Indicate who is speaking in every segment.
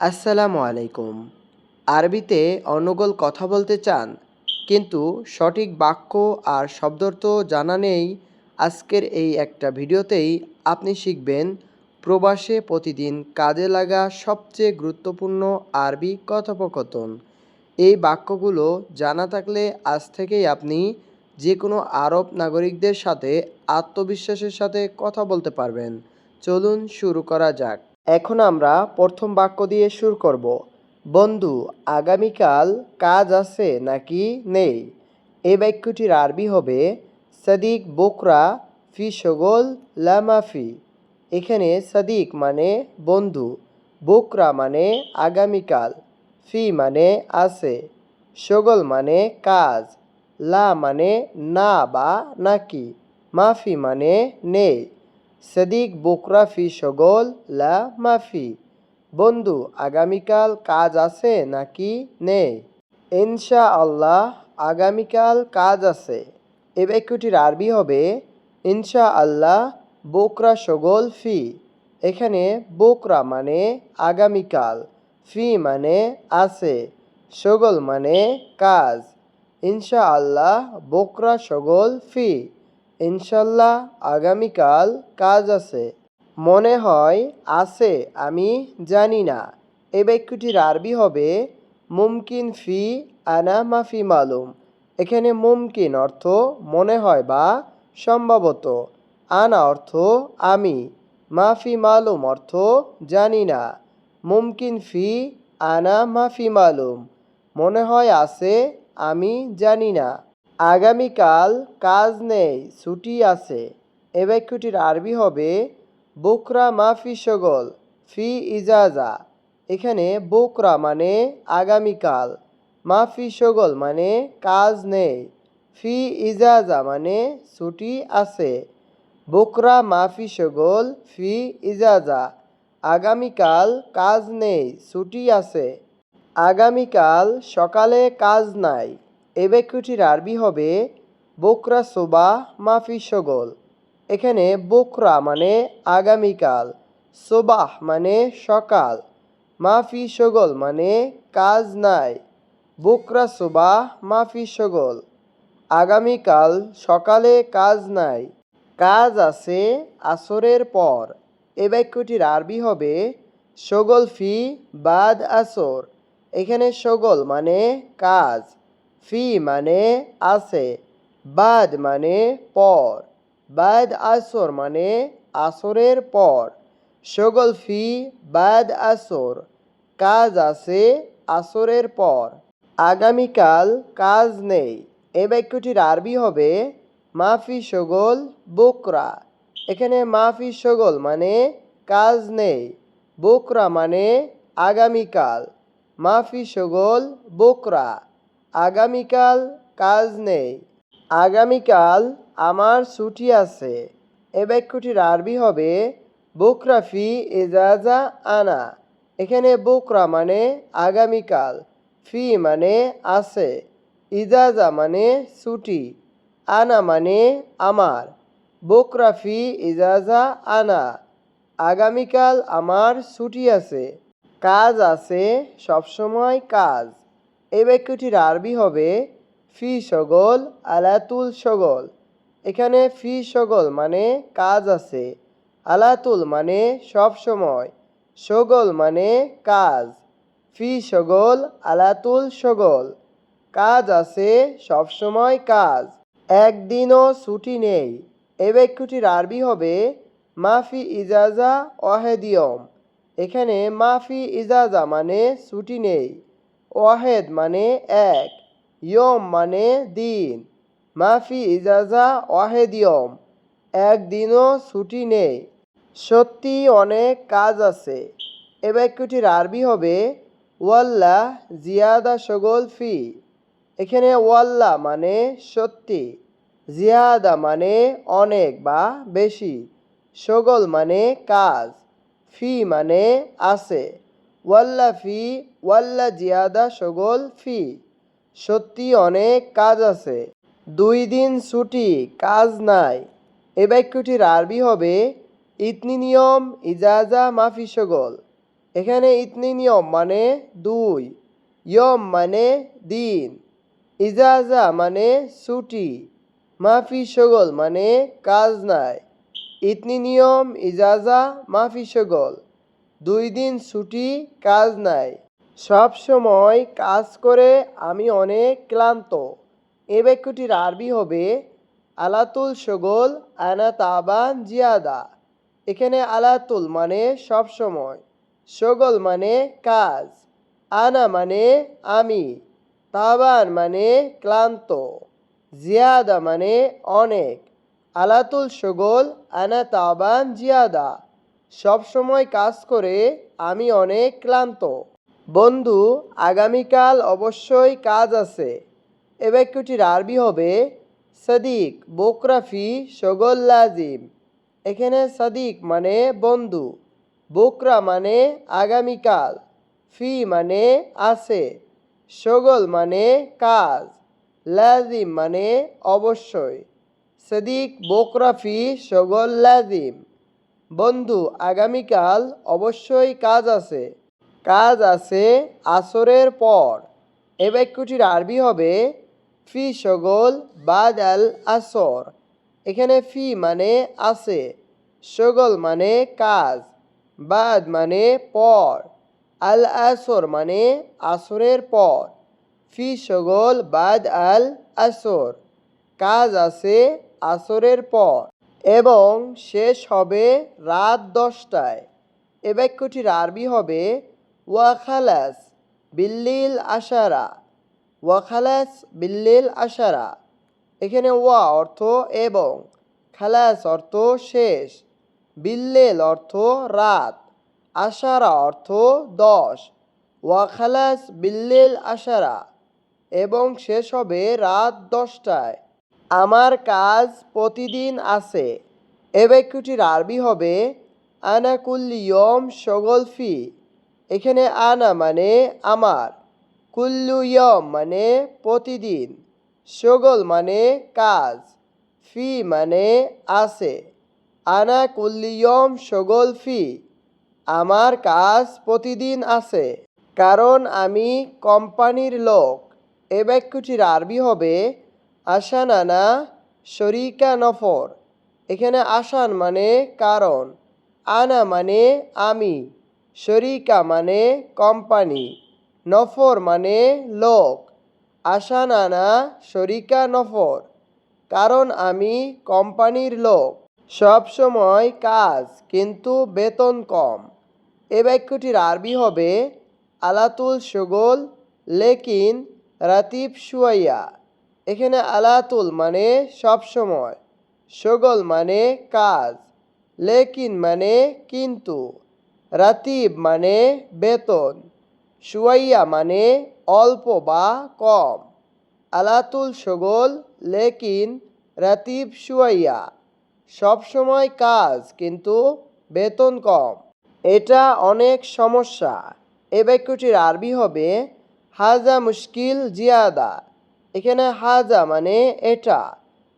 Speaker 1: আসসালামু আলাইকুম। আরবিতে অনর্গল কথা বলতে চান, কিন্তু সঠিক বাক্য আর শব্দার্থ জানা নেই? আজকের এই একটা ভিডিওতেই আপনি শিখবেন প্রবাসে প্রতিদিন কাজে লাগা সবচেয়ে গুরুত্বপূর্ণ আরবি কথোপকথন। এই বাক্যগুলো জানা থাকলে আজ থেকেই আপনি যে কোনো আরব নাগরিকদের সাথে আত্মবিশ্বাসের সাথে কথা বলতে পারবেন। চলুন শুরু করা যাক। এখন আমরা প্রথম বাক্য দিয়ে শুরু করব। বন্ধু, আগামীকাল কাজ আছে নাকি নেই? এই বাক্যটির আরবি হবে সাদিক বোকরা ফি শগল লা মাফি। এখানে সাদিক মানে বন্ধু, বোকরা মানে আগামীকাল, ফি মানে আছে, শগল মানে কাজ, লা মানে না বা নাকি, মাফি মানে নেই। সাদিক বোকরা ফি শগল লা মাফি। বন্ধু, আগামীকাল কাজ আছে নাকি নেই? ইনশা আল্লাহ আগামীকাল কাজ আছে। এই বাক্যটির আরবি হবে ইনশা আল্লাহ বোকরা শগল ফি। এখানে বোকরা মানে আগামীকাল, ফি মানে আছে, শগল মানে কাজ। ইনশা আল্লাহ বোকরা শগল ফি। ইনশাল্লাহ আগামীকাল কাজ আছে। মনে হয় আছে, আমি জানি না। এই বাক্যটির আরবি হবে মুমকিন ফি আনা মাফি মালুম। এখানে মুমকিন অর্থ মনে হয় বা সম্ভবত, আনা অর্থ আমি, মাফি মালুম অর্থ জানি না। মুমকিন ফি আনা মাফি মালুম, মনে হয় আছে, আমি জানি না। আগামীকাল কাজ নেই, ছুটি আছে। এ বাক্যটির আরবি হবে বুকরা মাফি শগল ফি ইজাজা। এখানে বুকরা মানে আগামীকাল, মাফি শগল মানে কাজ নেই, ফি ইজাজা মানে ছুটি আছে। বুকরা মাফি শগল ফি ইজাজা, আগামীকাল কাজ নেই, ছুটি আছে। আগামীকাল সকালে কাজ নাই। এই বাক্যটির আরবি হবে বোকরা সুবাহ মাফি শগল। এখানে বোকরা মানে আগামীকাল, সুবাহ মানে সকাল, মাফি শগল মানে কাজ নাই। বোকরা সুবাহ মাফি শগল, আগামীকাল সকালে কাজ নাই। কাজ আছে আসরের পর। এ বাক্যটির আরবি হবে শগল ফি বাদ আসর। এখানে শগল মানে কাজ, ফি মানে আছে, বাদ মানে পর, বাদ আসর মানে আসরের পর। শগল ফি বাদ আসর, কাজ আছে আসরের পর। আগামীকাল কাজ নেই। এই বাক্যটির আরবি হবে মাফি শগল বুকরা। এখানে মাফি শগল মানে কাজ নেই, বুকরা মানে আগামীকাল, মাফি শগল বুকরা, আগামীকাল কাজ নেই। আগামীকাল আমার ছুটি আছে। এ বাক্যটির আরবি হবে বুকরা ফি ইজাজা আনা। এখানে বুকরা মানে আগামীকাল, ফি মানে আছে, ইজাজা মানে ছুটি, আনা মানে আমার। বুকরা ফি ইজাজা আনা, আগামীকাল আমার ছুটি আছে। কাজ আছে সবসময় কাজ। এই বাক্যটির আরবি হবে ফি শগল আলাতুল শগল। এখানে ফি শগল মানে কাজ আছে, আলাতুল মানে সবসময়, শগল মানে কাজ। ফি শগল আলাতুল শগল, কাজ আছে সবসময় কাজ। একদিনও ছুটি নেই। এই বাক্যটির আরবি হবে মাফি ইজাজা ওয়াহেদিয়ম। এখানে মাফি ইজাজা মানে ছুটি নেই, ওয়াহেদ মানে এক, ইয়ম মানে দিন। মাফি ইজাজা ওয়াহেদিয়ম, একদিনও ছুটি নেই। সত্যি অনেক কাজ আছে। এ বাক্যটির আরবি হবে ওয়াল্লা জিয়াদা শগল ফি। এখানে ওয়াল্লা মানে সত্যি, জিয়াদা মানে অনেক বা বেশি, শগল মানে কাজ, ফি মানে আছে। ওয়াল্লা ফি ওয়াল্লা জিয়াদা শগল ফি, সত্যি অনেক কাজ আছে। 2 দিন ছুটি, কাজ নাই। এ বাক্যটির আরবি হবে ইতনি নিয়ম ইজাজা মাফি শগল। এখানে ইতনিন ইয়ম মানে 2, ইয়ম মানে দিন, ইজাজা মানে ছুটি, মাফি শগল মানে কাজ নাই। ইতনিন ইয়ম ইজাজা মাফি শগল, 2 দিন ছুটি, কাজ নাই। সব সময় কাজ করে আমি অনেক ক্লান্ত। এই বাক্যটির আরবি হবে আলাতুল শগল আনা তাবান জিয়াদা। এখানে আলাতুল মানে সব সময়, শগল মানে কাজ, আনা মানে আমি, তাবান মানে ক্লান্ত, জিয়াদা মানে অনেক। আলাতুল শগল আনা তাবান জিয়াদা, সব সময় কাজ করে আমি অনেক ক্লান্ত। বন্ধু, আগামীকাল অবশ্যই কাজ আছে। এ বাক্যটির আরবি হবে সাদিক বোকরাফি শগল লাজিম। এখানে সাদিক মানে বন্ধু, বোকরা মানে আগামীকাল, ফি মানে আছে, শগল মানে কাজ, লাজিম মানে অবশ্যই। সাদিক বোকরাফি শগল লাজিম, বন্ধু আগামীকাল অবশ্যই কাজ আছে। কাজ আছে আসরের পর। এ বাক্যটির আরবি হবে ফি শগল বাদ আল আসর। এখানে ফি মানে আছে, শগল মানে কাজ, বাদ মানে পর, আল আসর মানে আসরের পর। ফি শগল বাদ আল আসর, কাজ আছে আসরের পর এবং শেষ হবে রাত 10টায়। এ বাক্যটির আরবি হবে ওয়া খালাস বিল্লিল আশারা। ওয়া খালাস বিল্লিল আশারা। এখানে ওয়া অর্থ এবং, খালাস অর্থ শেষ, বিল্লেল অর্থ রাত, আশারা অর্থ 10। ওয়া খালাস বিল্লিল আশারা, এবং শেষ হবে রাত 10টায়। আমার কাজ প্রতিদিন আছে। এ বাক্যটির আরবি হবে আনা কুল্লি ইয়ম শগল ফি। এখানে আনা মানে আমার, কুল্লু ইয়ম মানে প্রতিদিন, শগল মানে কাজ, ফি মানে আছে। আনা কুল্লি ইয়ম শগল ফি, আমার কাজ প্রতিদিন আছে, কারণ আমি কোম্পানির লোক। এ বাক্যটির আরবি হবে আসান আনা শরিকা নফর। এখানে আসান মানে কারণ, আনা মানে আমি, শরিকা মানে কোম্পানি, নফর মানে লোক। আসান আনা শরিকা নফর, কারণ আমি কোম্পানির লোক। সব সময় কাজ কিন্তু বেতন কম। এ বাক্যটির আরবি হবে আলাতুল শগল লেকিন রাতিব শুয়াইয়া। এখানে আলাতুল মানে সব সময়, শগল মানে কাজ, লেকিন মানে কিন্তু, রাতিব মানে বেতন, শুয়াইয়া মানে অল্প বা কম। আলাতুল শগল লেকিন রাতিব শুয়াইয়া, সব সময় কাজ কিন্তু বেতন কম। এটা অনেক সমস্যা। এ বাক্যটির আরবি হবে হাজা মুশকিল জিয়াদা। এখানে হাজা মানে এটা,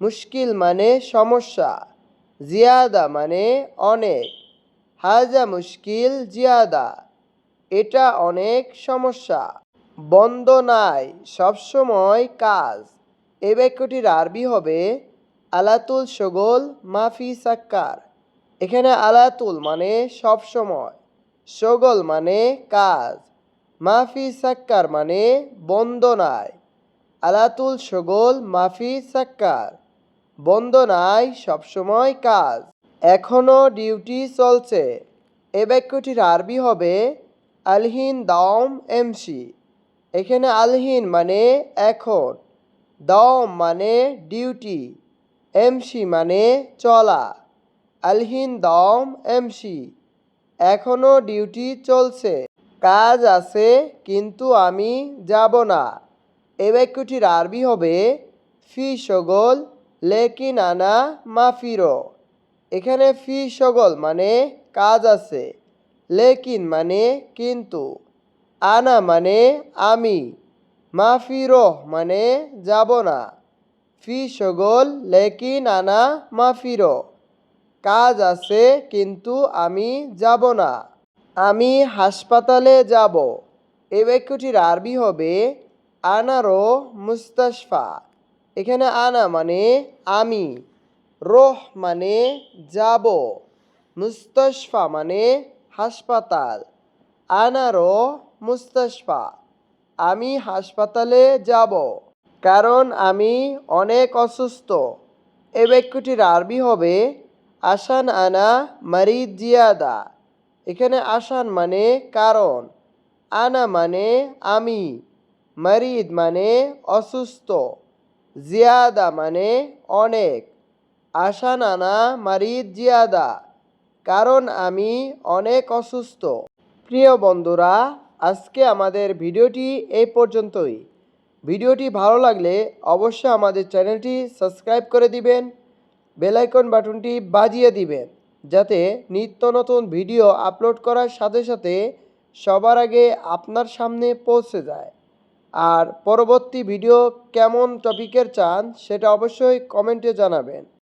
Speaker 1: মুশকিল মানে সমস্যা, জিয়াদা মানে অনেক। হাজা মুশকিল জিয়াদা, এটা অনেক সমস্যা। বন্ধ নাই, সবসময় কাজ। এই বাক্যটির আরবি হবে আলাতুল শগল মাফি সাক্কার। এখানে আলাতুল মানে সব সময়, শগল মানে কাজ, মাফি সাক্কার মানে বন্ধ নাই। আলাতুল শগল মাফি সাক্কার, বন্ধ নাই, সবসময় কাজ। এখনো ডিউটি চলছে। এ বাক্যটির আরবি হবে আলহিন দাওম এমসি। এখানে আলহিন মানে এখন, দাওম মানে ডিউটি, এমসি মানে চলা। আলহিন দাওম এমসি, এখনো ডিউটি চলছে। কাজ আছে কিন্তু আমি যাব না। এ বাক্যটির আরবি হবে ফি শগল লেকিন আনা মাফিরো। এখানে ফি শগল মানে কাজ আছে, লেকিন মানে কিন্তু, আনা মানে আমি, মাফিরো মানে যাব না। ফি শগল লেকিন আনা মাফিরো, কাজ আছে কিন্তু আমি যাব না। আমি হাসপাতালে যাব। এই বাক্যটির আরবি হবে আনারো মুস্তাশফা। এখানে আনা মানে আমি, রোহ মানে যাব, মুস্তাশফা মানে হাসপাতাল। আনারো মুস্তাশফা, আমি হাসপাতালে যাব কারণ আমি অনেক অসুস্থ। এই বাক্যটির আরবি হবে আসান আনা মারিদ জিয়াদা। এখানে আসান মানে কারণ, আনা মানে আমি, মারিদ মানে অসুস্থ, জিয়াদা মানে অনেক। আসান আনা মারিদ জিয়াদা, কারণ আমি অনেক অসুস্থ। প্রিয় বন্ধুরা, আজকে আমাদের ভিডিওটি এই পর্যন্তই। ভিডিওটি ভালো লাগলে অবশ্যই আমাদের চ্যানেলটি সাবস্ক্রাইব করে দিবেন, বেল আইকন বাটনটি বাজিয়ে দিবেন, যাতে নিত্য নতুন ভিডিও আপলোড করার সাথে সাথে সবার আগে আপনার সামনে পৌঁছে যায়। আর পরবর্তী ভিডিও কেমন টপিকের চান সেটা অবশ্যই কমেন্টে জানাবেন।